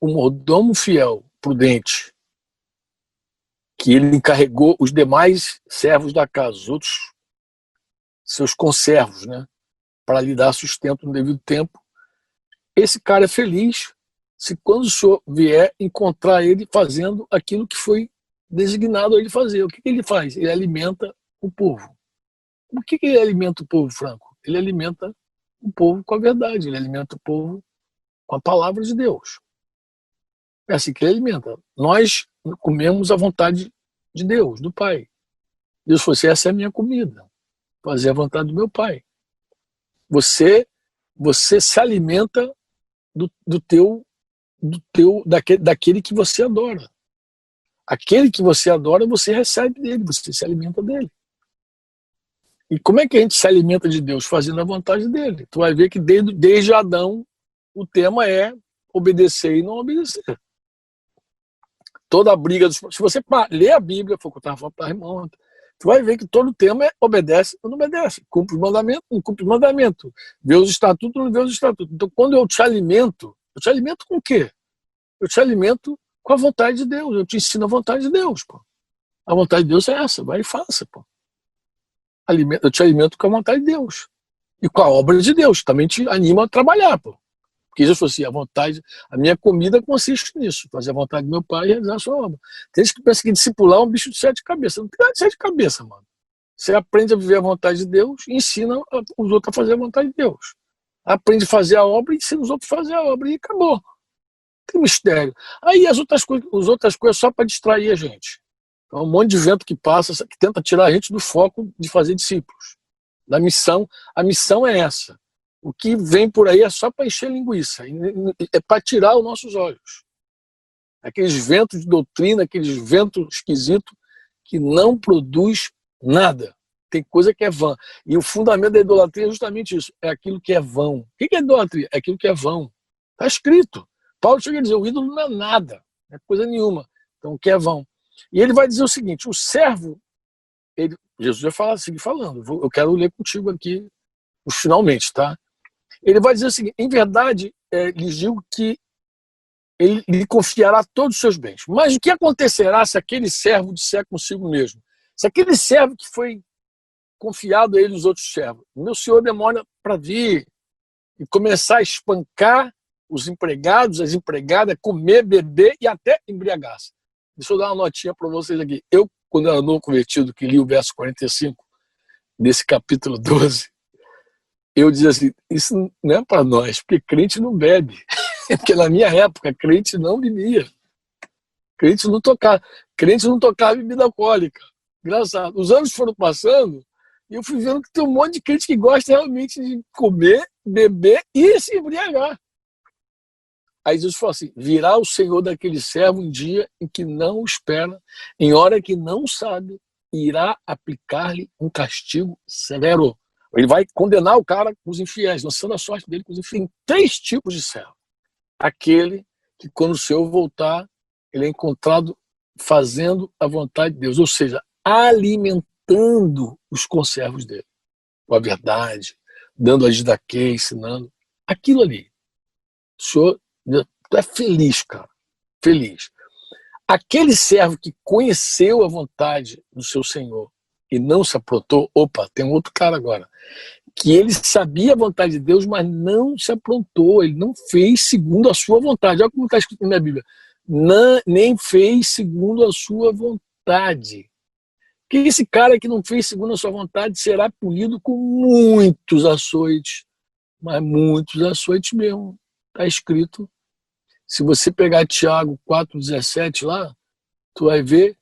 o mordomo fiel, prudente, que ele encarregou os demais servos da casa, os outros seus conservos, né, para lhe dar sustento no devido tempo, esse cara é feliz se quando o Senhor vier encontrar ele fazendo aquilo que foi designado a ele fazer. O que ele faz? Ele alimenta o povo. O que ele alimenta o povo, Franco? Ele alimenta o povo com a verdade, ele alimenta o povo com a palavra de Deus. É assim que ele alimenta. Nós comemos a vontade de Deus, do Pai. Deus falou assim, essa é a minha comida, fazer a vontade do meu Pai. Você se alimenta daquele que você adora. Aquele que você adora, você recebe dele, você se alimenta dele. E como é que a gente se alimenta de Deus? Fazendo a vontade dele. Tu vai ver que desde Adão o tema é obedecer e não obedecer. Toda a briga, se você ler a Bíblia, foi o que eu estava falando para a irmã, tu vai ver que todo o tema é obedece ou não obedece, cumpre o mandamento, não cumpre o mandamento, vê os estatutos ou não vê os estatutos. Então, quando eu te alimento com o quê? Eu te alimento com a vontade de Deus, eu te ensino a vontade de Deus. Pô. A vontade de Deus é essa, vai e faça. Pô. Eu te alimento com a vontade de Deus e com a obra de Deus, também te anima a trabalhar. Pô. Porque Jesus falou assim, a minha comida consiste nisso, fazer a vontade do meu Pai e realizar a sua obra. Tem gente que pensa que discipular é um bicho de 7 cabeças. Não tem nada de 7 cabeças, mano. Você aprende a viver a vontade de Deus e ensina os outros a fazer a vontade de Deus. Aprende a fazer a obra e ensina os outros a fazer a obra e acabou. Tem mistério. Aí as outras coisas só para distrair a gente. Então, um monte de vento que passa, que tenta tirar a gente do foco de fazer discípulos. Da missão. A missão é essa. O que vem por aí é só para encher linguiça, é para tirar os nossos olhos. Aqueles ventos de doutrina, aqueles ventos esquisitos que não produz nada. Tem coisa que é vã. E o fundamento da idolatria é justamente isso, é aquilo que é vão. O que é idolatria? É aquilo que é vão. Está escrito. Paulo chega a dizer, o ídolo não é nada, não é coisa nenhuma. Então, o que é vão? E ele vai dizer o seguinte, o servo, Jesus vai falar, seguir falando. Eu quero ler contigo aqui os finalmente, tá? Ele vai dizer o seguinte: em verdade, lhes digo que ele lhe confiará todos os seus bens. Mas o que acontecerá se aquele servo disser consigo mesmo? Se aquele servo que foi confiado a ele os outros servos, meu senhor demora para vir, e começar a espancar os empregados, as empregadas, comer, beber e até embriagar-se. Deixa eu dar uma notinha para vocês aqui. Eu, quando era novo convertido, que li o verso 45 desse capítulo 12, eu dizia assim: isso não é para nós, porque crente não bebe. Porque na minha época, crente não bebia. Crente não tocava bebida alcoólica. Engraçado. Os anos foram passando e eu fui vendo que tem um monte de crente que gosta realmente de comer, beber e se embriagar. Aí Jesus falou assim: virá o Senhor daquele servo um dia em que não o espera, em hora que não sabe, irá aplicar-lhe um castigo severo. Ele vai condenar o cara com os infiéis, lançando a sorte dele com os infiéis. Tem 3 tipos de servo. Aquele que, quando o Senhor voltar, ele é encontrado fazendo a vontade de Deus, ou seja, alimentando os conservos dele, com a verdade, dando a didaquê, ensinando. Aquilo ali. O Senhor é feliz, cara. Feliz. Aquele servo que conheceu a vontade do seu Senhor e não se aprontou, opa, tem um outro cara agora, que ele sabia a vontade de Deus, mas não se aprontou, ele não fez segundo a sua vontade. Olha como está escrito na minha Bíblia. Não, nem fez segundo a sua vontade. Que esse cara que não fez segundo a sua vontade será punido com muitos açoites, mas muitos açoites mesmo. Está escrito. Se você pegar Tiago 4,17 lá, tu vai ver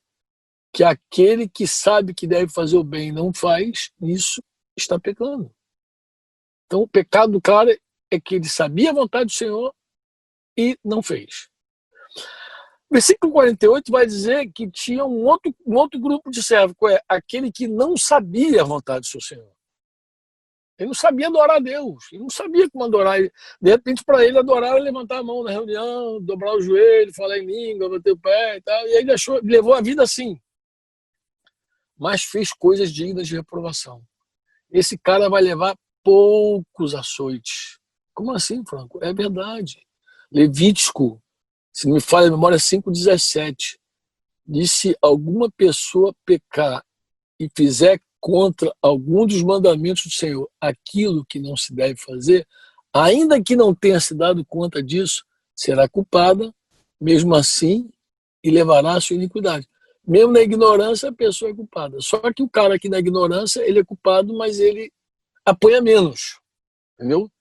que aquele que sabe que deve fazer o bem e não faz, isso está pecando. Então, o pecado do cara é que ele sabia a vontade do Senhor e não fez. Versículo 48 vai dizer que tinha um outro grupo de servos, que é aquele que não sabia a vontade do seu Senhor. Ele não sabia adorar a Deus, ele não sabia como adorar. De repente, para ele, adorar era levantar a mão na reunião, dobrar o joelho, falar em língua, bater o pé e tal. E ele levou a vida assim. Mas fez coisas dignas de reprovação. Esse cara vai levar poucos açoites. Como assim, Franco? É verdade. Levítico, se não me falha a memória, 5,17. Diz: se alguma pessoa pecar e fizer contra algum dos mandamentos do Senhor aquilo que não se deve fazer, ainda que não tenha se dado conta disso, será culpada, mesmo assim, e levará a sua iniquidade. Mesmo na ignorância, a pessoa é culpada. Só que o cara aqui na ignorância, ele é culpado, mas ele apanha menos, entendeu?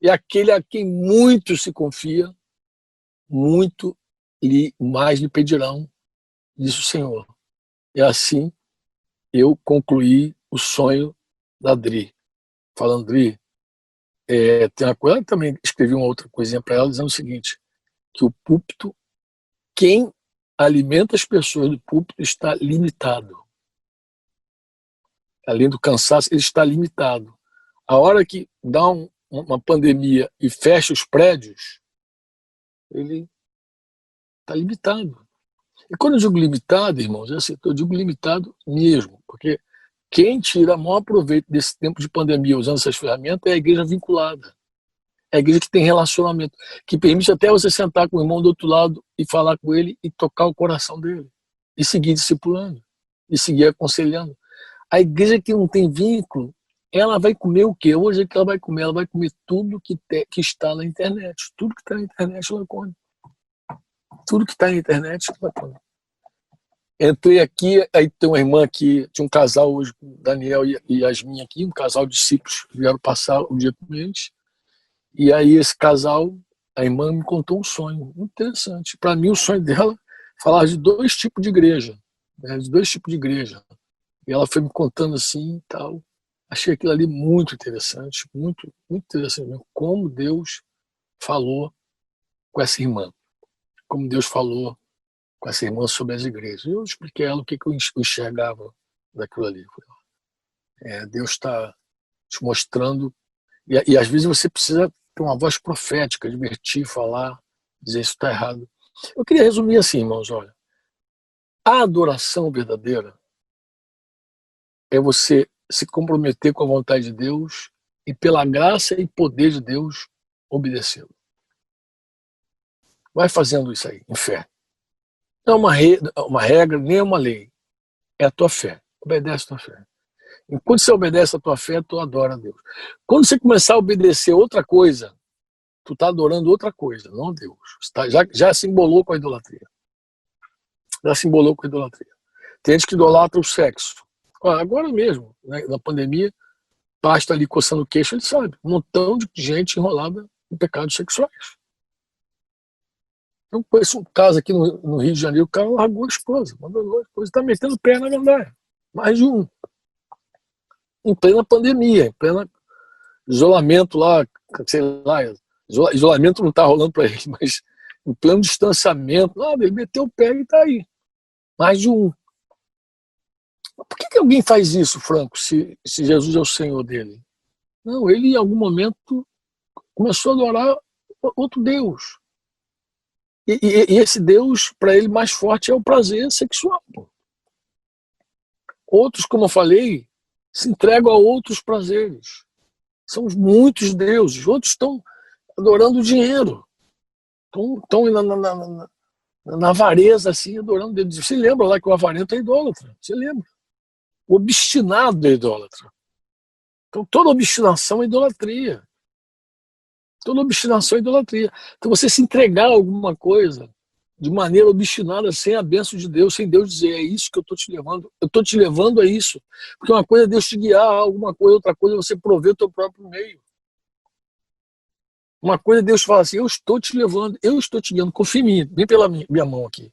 E aquele a quem muito se confia, muito mais lhe pedirão, diz o Senhor. E assim eu concluí o sonho da Dri. Falando, Dri, tem uma coisa, eu também escrevi uma outra coisinha para ela, dizendo o seguinte: que o púlpito, quem alimenta as pessoas do púlpito está limitado. Além do cansaço, ele está limitado. A hora que dá uma pandemia e fecha os prédios, ele está limitado. E quando eu digo limitado, irmãos, eu digo limitado mesmo, porque quem tira maior proveito desse tempo de pandemia usando essas ferramentas é a igreja vinculada. É a igreja que tem relacionamento, que permite até você sentar com o irmão do outro lado e falar com ele e tocar o coração dele, e seguir discipulando, e seguir aconselhando. A igreja que não tem vínculo, ela vai comer o quê? Hoje é que ela vai comer? Ela vai comer tudo que está na internet. Tudo que está na internet ela come. Tudo que está na internet ela come. Entrei aqui, aí tem uma irmã aqui, tinha um casal hoje, com Daniel e Yasmin aqui, um casal de discípulos que vieram passar o dia com eles. E aí esse casal, a irmã me contou um sonho muito interessante. Para mim, o sonho dela falava de 2 tipos de igreja. Né, de 2 tipos de igreja. E ela foi me contando assim e tal. Achei aquilo ali muito interessante, muito, muito interessante mesmo. Como Deus falou com essa irmã. Como Deus falou com essa irmã sobre as igrejas. Eu expliquei a ela o que eu enxergava daquilo ali. Deus está te mostrando. E às vezes você precisa ter uma voz profética, advertir, falar, dizer isso está errado. Eu queria resumir assim, irmãos, olha. A adoração verdadeira é você se comprometer com a vontade de Deus e, pela graça e poder de Deus, obedecê-lo. Vai fazendo isso aí, em fé. Não é uma regra, nem é uma lei. É a tua fé. Obedece a tua fé. Enquanto você obedece a tua fé, tu adora a Deus. Quando você começar a obedecer outra coisa, tu está adorando outra coisa, não a Deus. Já se embolou com a idolatria. Já se embolou com a idolatria. Tem gente que idolatra o sexo. Agora mesmo, né, na pandemia, basta ali coçando o queixo, ele sabe. Um montão de gente enrolada em pecados sexuais. Eu conheço um caso aqui no Rio de Janeiro, o cara largou a esposa, abandonou a esposa, está metendo o pé na gandaia. Mais de um. Em plena pandemia, em pleno isolamento lá, sei lá, isolamento não está rolando para ele, mas em pleno distanciamento, ele meteu o pé e está aí. Mais de um. Por que alguém faz isso, Franco, se Jesus é o Senhor dele? Não, ele em algum momento começou a adorar outro Deus. E esse Deus, para ele, mais forte é o prazer sexual. Outros, como eu falei, se entregam a outros prazeres. São muitos deuses. Outros estão adorando o dinheiro. Estão na avareza, assim, adorando Deus. Você lembra lá que o avarento é idólatra? Você lembra? O obstinado é idólatra. Então, toda obstinação é idolatria. Toda obstinação é idolatria. Então, você se entregar a alguma coisa de maneira obstinada, sem a bênção de Deus, sem Deus dizer, é isso que eu estou te levando. Eu estou te levando a isso. Porque uma coisa é Deus te guiar a alguma coisa, outra coisa é você prover o teu próprio meio. Uma coisa é Deus falar assim, eu estou te levando, eu estou te guiando, confia em mim, vem pela minha mão aqui.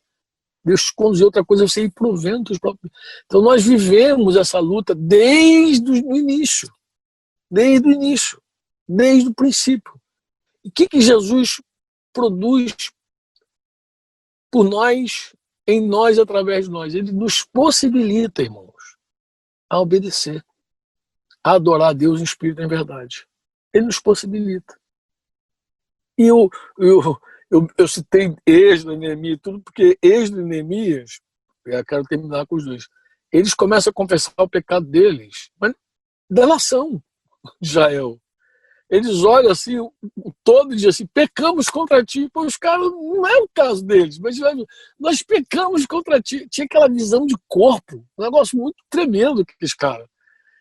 Deus te conduzir, outra coisa é você ir provendo os próprios. Então, nós vivemos essa luta desde o início. Desde o início. Desde o princípio. E o que Jesus produz por nós, em nós, através de nós? Ele nos possibilita, irmãos, a obedecer, a adorar a Deus em espírito e em verdade. Ele nos possibilita. E eu citei Êxodo, Neemias, tudo porque Êxodo e Neemias, eu quero terminar com os dois, eles começam a confessar o pecado deles, mas da nação de Israel. Eles olham assim, todo dia assim, pecamos contra ti. Pô, os caras, não é o caso deles, mas nós pecamos contra ti. Tinha aquela visão de corpo, um negócio muito tremendo que aqueles caras.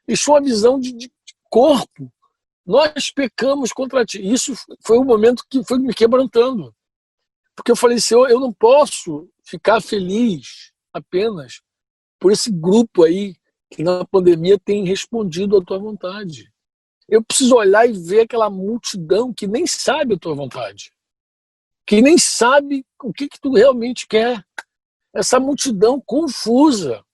Eles tinham uma visão de corpo. Nós pecamos contra ti. Isso foi um momento que foi me quebrantando. Porque eu falei, Senhor, eu não posso ficar feliz apenas por esse grupo aí que na pandemia tem respondido à tua vontade. Eu preciso olhar e ver aquela multidão que nem sabe a tua vontade, que nem sabe o que tu realmente quer. Essa multidão confusa,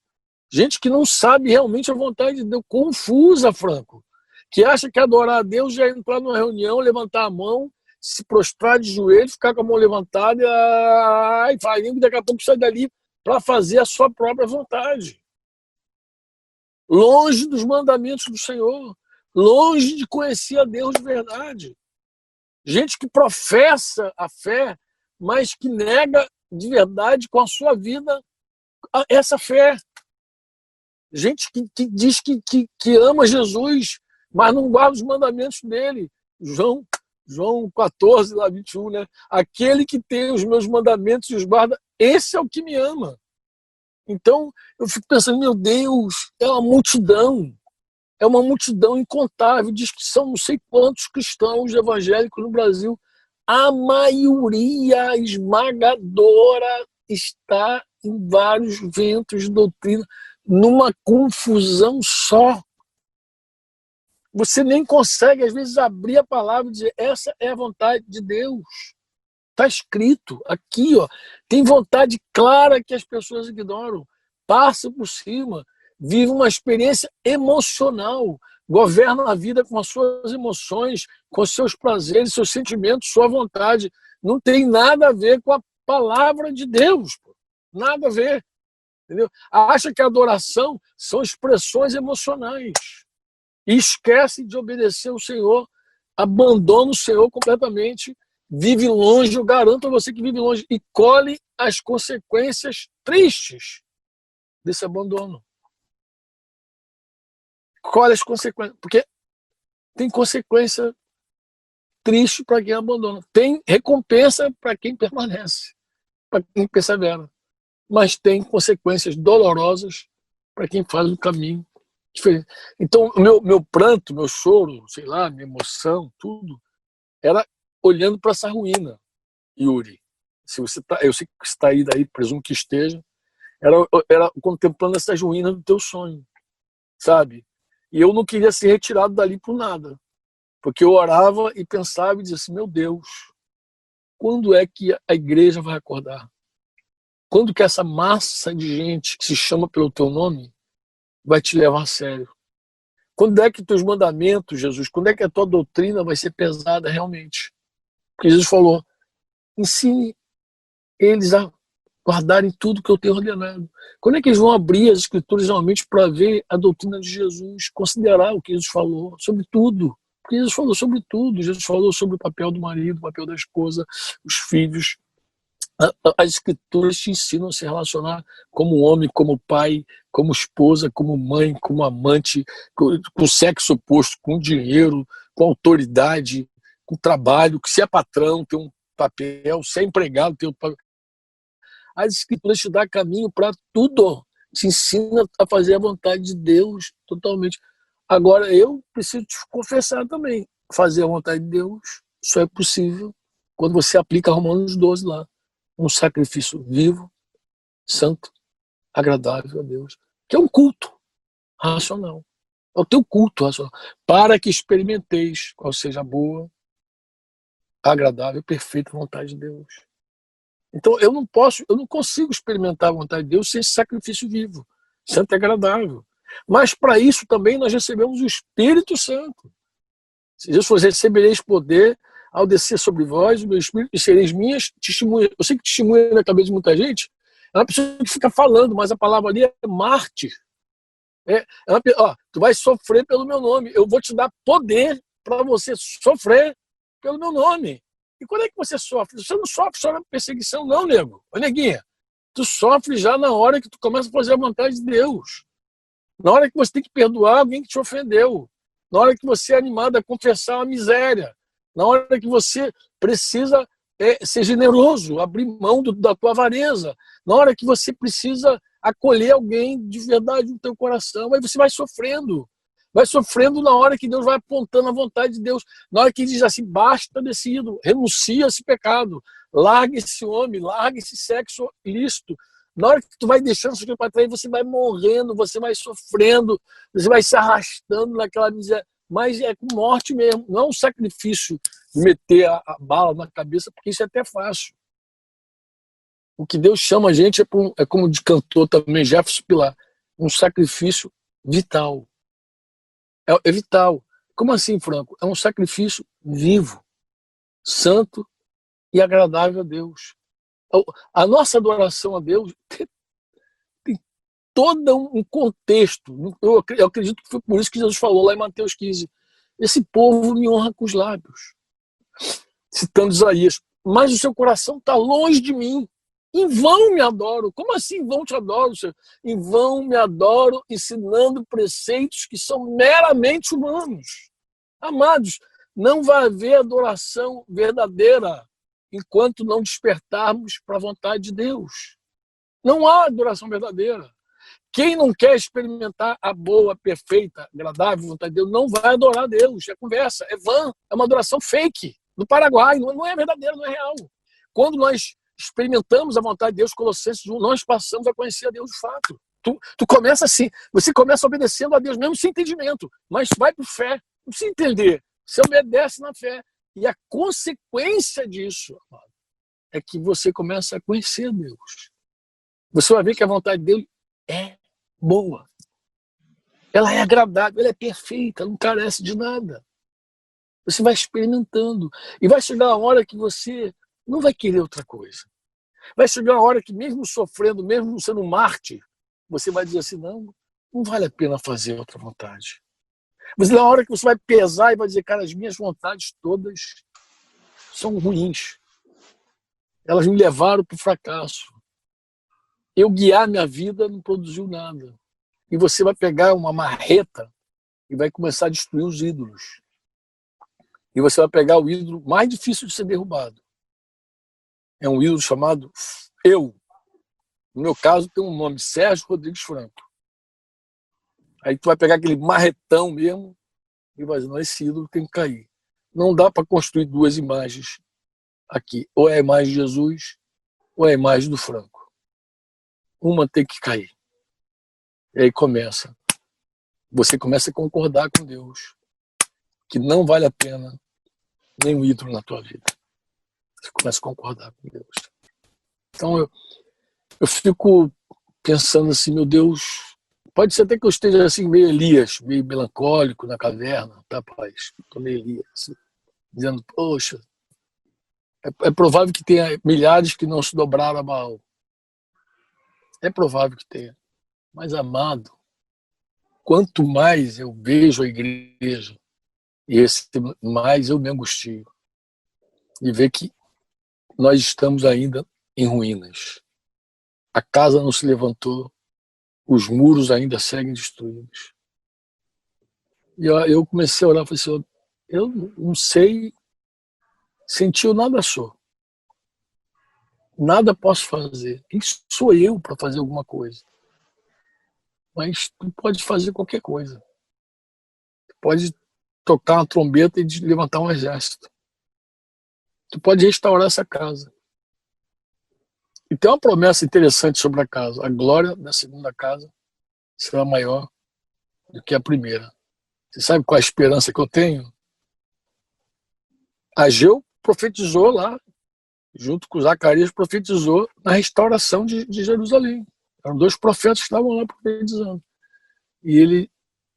gente que não sabe realmente a vontade de Deus, confusa, Franco, que acha que adorar a Deus já é entrar numa reunião, levantar a mão, se prostrar de joelho, ficar com a mão levantada e falar, daqui a pouco sai dali para fazer a sua própria vontade. Longe dos mandamentos do Senhor. Longe de conhecer a Deus de verdade. Gente que professa a fé, mas que nega de verdade com a sua vida essa fé. Gente que diz que ama Jesus, mas não guarda os mandamentos dele. João 14, lá 21, né? Aquele que tem os meus mandamentos e os guarda, esse é o que me ama. Então, eu fico pensando, meu Deus, é uma multidão. É uma multidão incontável, diz que são não sei quantos cristãos evangélicos no Brasil. A maioria esmagadora está em vários ventos de doutrina, numa confusão só. Você nem consegue, às vezes, abrir a palavra e dizer, essa é a vontade de Deus. Está escrito aqui, ó. Tem vontade clara que as pessoas ignoram. Passa por cima. Vive uma experiência emocional, governa a vida com as suas emoções, com os seus prazeres, seus sentimentos, sua vontade. Não tem nada a ver com a palavra de Deus. Pô. Nada a ver. Entendeu? Acha que a adoração são expressões emocionais. E esquece de obedecer ao Senhor, abandona o Senhor completamente, vive longe, eu garanto a você que vive longe, e colhe as consequências tristes desse abandono. Quais as consequências? Porque tem consequência triste para quem abandona. Tem recompensa para quem permanece, para quem persevera. Mas tem consequências dolorosas para quem faz um caminho diferente. Então, o meu pranto, meu choro, sei lá, minha emoção, tudo, era olhando para essa ruína, Yuri. Se você tá, eu sei que você está aí, daí, presumo que esteja, era contemplando essas ruínas do teu sonho, sabe? E eu não queria ser retirado dali por nada, porque eu orava e pensava e dizia assim, meu Deus, quando é que a igreja vai acordar? Quando que essa massa de gente que se chama pelo teu nome vai te levar a sério? Quando é que teus mandamentos, Jesus, quando é que a tua doutrina vai ser pesada realmente? Porque Jesus falou, ensine eles a guardarem tudo que eu tenho ordenado. Quando é que eles vão abrir as escrituras realmente para ver a doutrina de Jesus, considerar o que Jesus falou sobre tudo? Porque Jesus falou sobre tudo. Jesus falou sobre o papel do marido, o papel da esposa, os filhos. As escrituras te ensinam a se relacionar como homem, como pai, como esposa, como mãe, como amante, com o sexo oposto, com dinheiro, com autoridade, com trabalho, que se é patrão tem um papel, se é empregado tem um papel. As escrituras te dão caminho para tudo, te ensina a fazer a vontade de Deus totalmente. Agora, eu preciso te confessar também, fazer a vontade de Deus só é possível quando você aplica Romanos 12 lá. Um sacrifício vivo, santo, agradável a Deus, que é um culto racional. É o teu culto racional. Para que experimenteis qual seja a boa, agradável, perfeita vontade de Deus. Então eu não consigo experimentar a vontade de Deus sem esse sacrifício vivo, santo e agradável. Mas para isso também nós recebemos o Espírito Santo. Se Jesus fosse, recebereis poder ao descer sobre vós, o meu Espírito, e sereis minhas testemunhas. Eu sei que testemunha na cabeça de muita gente é uma pessoa que fica falando, mas a palavra ali é mártir. Tu vai sofrer pelo meu nome. Eu vou te dar poder para você sofrer pelo meu nome. E quando é que você sofre? Você não sofre só na perseguição, não, nego. Ô, neguinha, tu sofre já na hora que tu começa a fazer a vontade de Deus. Na hora que você tem que perdoar alguém que te ofendeu. Na hora que você é animado a confessar a miséria. Na hora que você precisa ser generoso, abrir mão da tua avareza. Na hora que você precisa acolher alguém de verdade no teu coração. Aí você vai sofrendo. Vai sofrendo na hora que Deus vai apontando a vontade de Deus. Na hora que ele diz assim, basta desse ídolo, renuncia a esse pecado. Larga esse homem, larga esse sexo ilícito. Na hora que tu vai deixando isso aqui para trás, você vai morrendo, você vai sofrendo, você vai se arrastando naquela miséria. Mas é com morte mesmo, não é um sacrifício de meter a bala na cabeça, porque isso é até fácil. O que Deus chama a gente é como cantou também Jefferson Pilar, um sacrifício vital. É vital. Como assim, Franco? É um sacrifício vivo, santo e agradável a Deus. A nossa adoração a Deus tem todo um contexto. Eu acredito que foi por isso que Jesus falou lá em Mateus 15. Esse povo me honra com os lábios. Citando Isaías. Mas o seu coração está longe de mim. Em vão me adoro. Como assim em vão te adoro, Senhor? Em vão me adoro ensinando preceitos que são meramente humanos. Amados, não vai haver adoração verdadeira enquanto não despertarmos para a vontade de Deus. Não há adoração verdadeira. Quem não quer experimentar a boa, perfeita, agradável vontade de Deus, não vai adorar a Deus. É conversa, é vã, é uma adoração fake. No Paraguai, não é verdadeira, não é real. Quando nós experimentamos a vontade de Deus, Colossenses 1, nós passamos a conhecer a Deus de fato. Tu começa assim, você começa obedecendo a Deus, mesmo sem entendimento, mas vai por fé, não precisa entender, você obedece na fé. E a consequência disso, amado, é que você começa a conhecer Deus. Você vai ver que a vontade dele é boa. Ela é agradável, ela é perfeita, ela não carece de nada. Você vai experimentando. E vai chegar a hora que você não vai querer outra coisa. Vai chegar a hora que, mesmo sofrendo, mesmo sendo um mártir, você vai dizer assim, não vale a pena fazer outra vontade. Mas na hora que você vai pesar e vai dizer, cara, as minhas vontades todas são ruins. Elas me levaram para o fracasso. Eu guiar minha vida não produziu nada. E você vai pegar uma marreta e vai começar a destruir os ídolos. E você vai pegar o ídolo mais difícil de ser derrubado. É um ídolo chamado eu. No meu caso, tem um nome, Sérgio Rodrigues Franco. Aí tu vai pegar aquele marretão mesmo e vai dizer, não, esse ídolo tem que cair. Não dá para construir duas imagens aqui. Ou é a imagem de Jesus, ou é a imagem do Franco. Uma tem que cair. E aí começa. Você começa a concordar com Deus que não vale a pena nenhum ídolo na tua vida. Você começa a concordar com Deus. Então eu fico pensando assim, meu Deus, pode ser até que eu esteja assim meio Elias, meio melancólico na caverna, tá, pai? Estou meio Elias, assim, dizendo, poxa, é provável que tenha milhares que não se dobraram a Baal. É provável que tenha. Mas, amado, quanto mais eu vejo a igreja, e mais eu me angustio. E ver que nós estamos ainda em ruínas. A casa não se levantou, os muros ainda seguem destruídos. E eu comecei a orar, falei, Senhor, eu não sei, sentiu nada sou. Nada posso fazer. Quem sou eu para fazer alguma coisa? Mas tu pode fazer qualquer coisa. Tu pode tocar uma trombeta e levantar um exército. Tu pode restaurar essa casa. E tem uma promessa interessante sobre a casa. A glória da segunda casa será maior do que a primeira. Você sabe qual é a esperança que eu tenho? Ageu profetizou lá, junto com Zacarias, profetizou na restauração de Jerusalém. Eram dois profetas que estavam lá profetizando. E ele,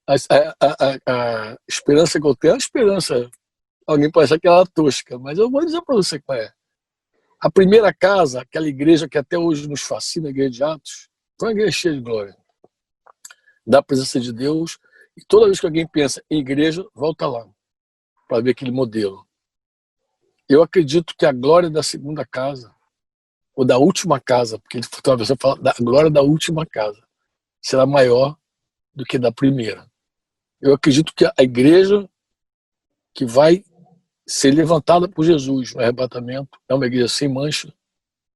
a esperança que eu tenho é a esperança. Alguém pode achar que ela é tosca, mas eu vou dizer para você qual é. A primeira casa, aquela igreja que até hoje nos fascina, a igreja de Atos, foi uma igreja cheia de glória, da presença de Deus. E toda vez que alguém pensa em igreja, volta lá, para ver aquele modelo. Eu acredito que a glória da segunda casa, ou da última casa, porque a pessoa fala da glória da última casa, será maior do que da primeira. Eu acredito que a igreja que vai ser levantada por Jesus no arrebatamento é uma igreja sem mancha,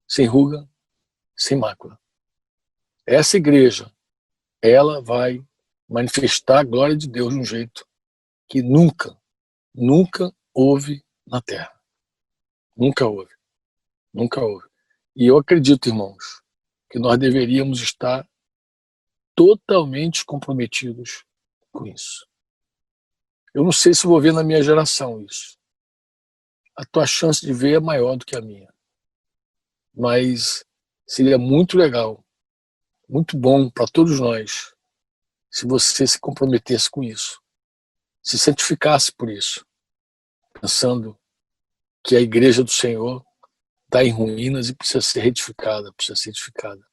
sem ruga, sem mácula. Essa igreja, ela vai manifestar a glória de Deus de um jeito que nunca houve na Terra. Nunca houve. Nunca houve. E eu acredito, irmãos, que nós deveríamos estar totalmente comprometidos com isso. Eu não sei se vou ver na minha geração isso. A tua chance de ver é maior do que a minha. Mas seria muito legal, muito bom para todos nós, se você se comprometesse com isso, se santificasse por isso, pensando que a igreja do Senhor está em ruínas e precisa ser retificada, precisa ser edificada.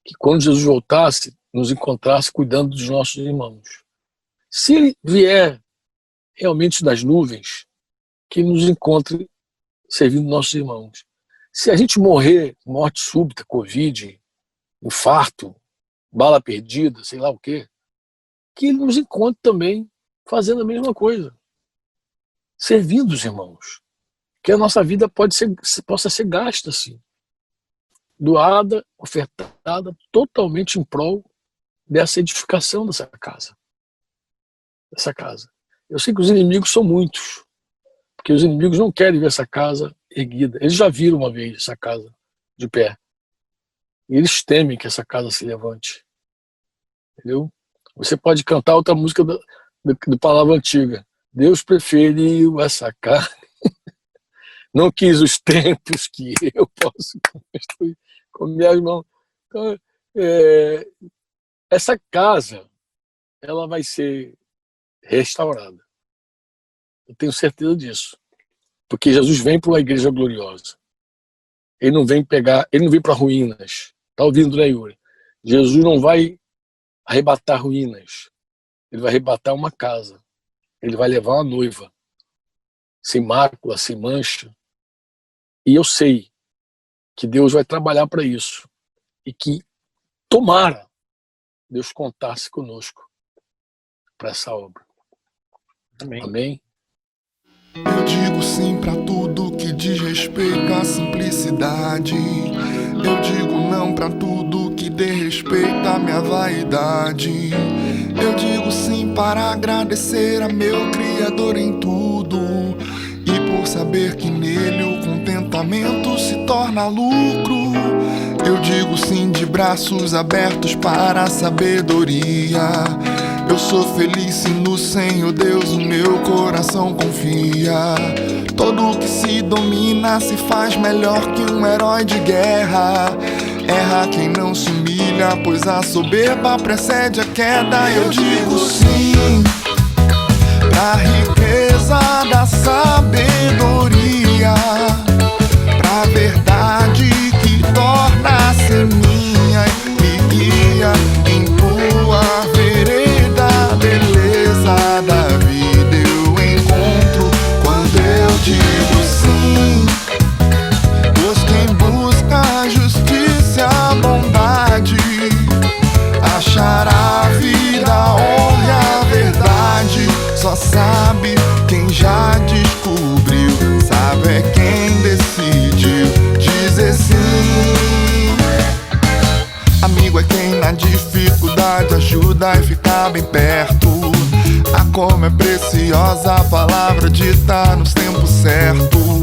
Que quando Jesus voltasse, nos encontrasse cuidando dos nossos irmãos. Se ele vier realmente das nuvens, que nos encontre servindo nossos irmãos. Se a gente morrer, morte súbita, Covid, infarto, bala perdida, sei lá o quê, que ele nos encontre também fazendo a mesma coisa. Servindo os irmãos. Que a nossa vida possa ser gasta assim. Doada, ofertada, totalmente em prol dessa edificação dessa casa. Eu sei que os inimigos são muitos, porque os inimigos não querem ver essa casa erguida. Eles já viram uma vez essa casa de pé. E eles temem que essa casa se levante. Entendeu? Você pode cantar outra música do Palavra Antiga. Deus preferiu essa carne. Não quis os templos que eu posso construir com minhas mãos. Então, essa casa, ela vai ser restaurada. Eu tenho certeza disso. Porque Jesus vem para uma igreja gloriosa. Ele não vem para ruínas. Está ouvindo, né, Yuri? Jesus não vai arrebatar ruínas. Ele vai arrebatar uma casa. Ele vai levar uma noiva. Sem mácula, sem mancha. E eu sei que Deus vai trabalhar para isso. E que, tomara, Deus contasse conosco para essa obra. Amém. Amém. Eu digo sim pra tudo que diz respeito à simplicidade. Eu digo não pra tudo que dê respeito à minha vaidade. Eu digo sim para agradecer a meu Criador em tudo, e por saber que nele o contentamento se torna lucro. Eu digo sim de braços abertos para a sabedoria. Eu sou feliz se no Senhor Deus o meu coração confia. Todo que se domina se faz melhor que um herói de guerra. Erra quem não se humilha, pois a soberba precede a queda. Eu digo sim pra riqueza da sabedoria, pra verdade que torna-se minha e me guia em tua vereda. Beleza da vida eu encontro quando eu digo sim, pois quem busca a justiça e a bondade achará a vida, a honra e a verdade. Só sabe quem já descobriu, sabe é quem decidiu dizer sim. Amigo é quem na dificuldade ajuda e fica bem perto. Ah, como é preciosa a palavra dita nos tempos certos.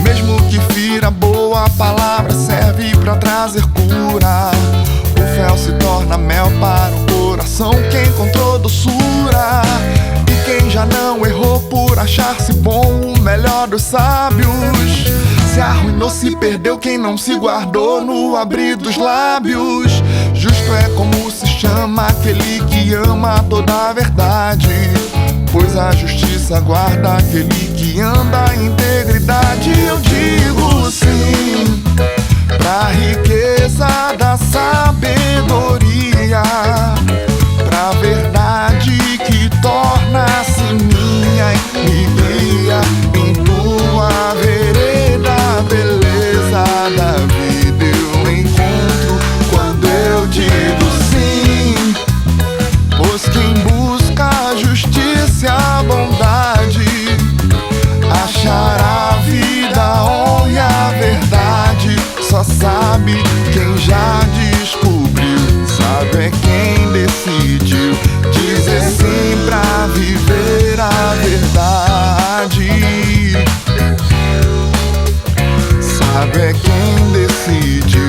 Mesmo que fira boa, a palavra serve pra trazer cura. O fel se torna mel para o coração que encontrou doçura. E quem já não errou por achar-se bom, o melhor dos sábios, se arruinou, se perdeu quem não se guardou no abrir dos lábios. Justo é como se chama aquele que ama toda a verdade, pois a justiça guarda aquele que anda em integridade. Eu digo sim pra riqueza da sabedoria, pra verdade que torna-se minha e me guia em tua vereda. Beleza da vida eu encontro quando eu digo sim, pois quem busca a justiça e a bondade achará a vida, a honra e a verdade. Só sabe quem já descobriu, sabe é quem decidiu dizer sim pra viver a verdade. Sabe é quem decidiu